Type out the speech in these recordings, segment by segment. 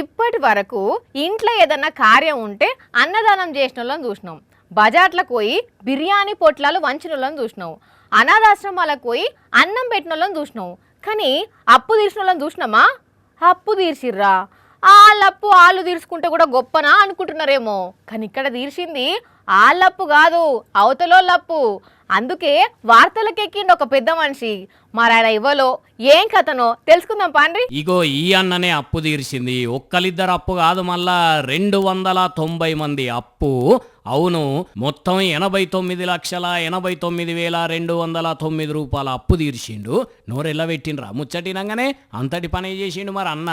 ఇప్పటి వరకు ఇంట్లో ఏదన్నా కార్యం ఉంటే అన్నదానం చేసిన వాళ్ళని చూసినాం. బజార్లకు పోయి బిర్యానీ పొట్లాలు వంచిన వాళ్ళని చూసినాం. అనాథాశ్రమాలకు పోయి అన్నం పెట్టిన వాళ్ళని చూసినాం. కానీ అప్పు తీర్చిన వాళ్ళని చూసినామా? అప్పు తీర్చిర్రా? వాళ్ళప్పు వాళ్ళు తీర్చుకుంటే కూడా గొప్పనా అనుకుంటున్నారేమో. కానీ ఇక్కడ తీర్చింది వాళ్ళప్పు కాదు, అవతలోళ్ళప్పు. అందుకే వార్తలకెక్కిండి ఒక పెద్ద మనిషి. మరి ఆయన ఇవ్వలో ఏం కథనో తెలుసుకుందాం పాండ్రి. ఇగో ఈ అన్ననే అప్పు తీర్చింది. ఒక్కలిద్దరు అప్పు కాదు, మళ్ళా 290 మంది అప్పు. అవును, మొత్తం 89,89,209 రూపాయల అప్పు తీర్చిండు. నోరెల్లా పెట్టిండ్రా ముచ్చటినంగానే అంతటి పని చేసిండు. మరి అన్న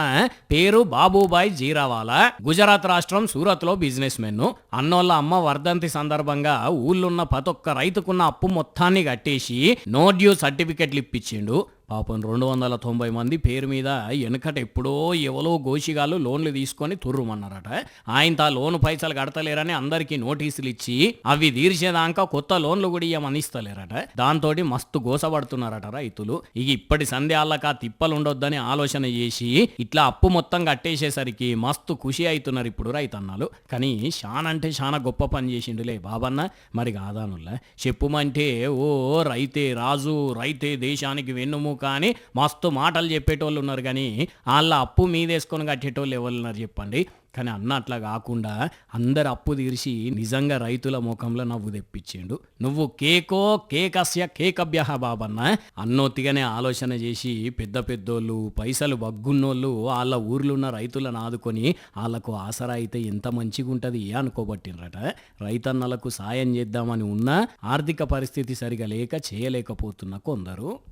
పేరు బాబుబాయ్ జీరావాలా. గుజరాత్ రాష్ట్రం సూరత్ లో బిజినెస్ మెన్. అన్నోళ్ళ అమ్మ వర్ధంతి సందర్భంగా ఊళ్ళున్న ప్రతి ఒక్క రైతుకున్న అప్పు మొత్తాన్ని కట్టేసి నో డ్యూ సర్టిఫికెట్లు ఇప్పించిండు. పాపం 290 మంది పేరు మీద వెనకట ఎప్పుడో ఎవరో గోషిగాళ్ళు లోన్లు తీసుకొని తుర్రుమన్నారట. ఆయన లోను పైసలు కడతలేరని అందరికీ నోటీసులు ఇచ్చి అవి తీర్చేదాకా కొత్త లోన్లు కూడా ఇవ్వమని ఇస్తలేరట. దాంతో మస్తు గోసపడుతున్నారట రైతులు. ఇక ఇప్పటి సంధ్యాళ్ళక తిప్పలు ఉండొద్దని ఆలోచన చేసి ఇట్లా అప్పు మొత్తం కట్టేసేసరికి మస్తు ఖుషి అవుతున్నారు ఇప్పుడు రైతన్నాలు. కానీ అంటే చాలా గొప్ప పని చేసిండులే బాబన్న. మరి కాదానుల్లా చెప్పుమంటే ఓ రైతే రాజు, రైతే దేశానికి వెన్నుము కానీ మస్తు మాటలు చెప్పేటోళ్ళు ఉన్నారు. కానీ వాళ్ళ అప్పు మీదేసుకొని కట్టేటోళ్ళు ఎవరు ఉన్నారు చెప్పండి. కానీ అన్న అట్లా కాకుండా అందరు అప్పు తీర్చి నిజంగా రైతుల ముఖంలో నవ్వు తెప్పించిండు. నువ్వు కేకస్య కేకభ్య బాబన్న. అన్నొత్తిగానే ఆలోచన చేసి పెద్ద పెద్దోళ్ళు పైసలు బగ్గున్నోళ్ళు వాళ్ళ ఊర్లో ఉన్న రైతులను ఆదుకొని వాళ్ళకు ఆసరా అయితే ఎంత మంచిగా ఉంటుంది అనుకోబట్టినరట. రైతన్నలకు సాయం చేద్దామని ఉన్నా ఆర్థిక పరిస్థితి సరిగా లేక చేయలేకపోతున్న కొందరు.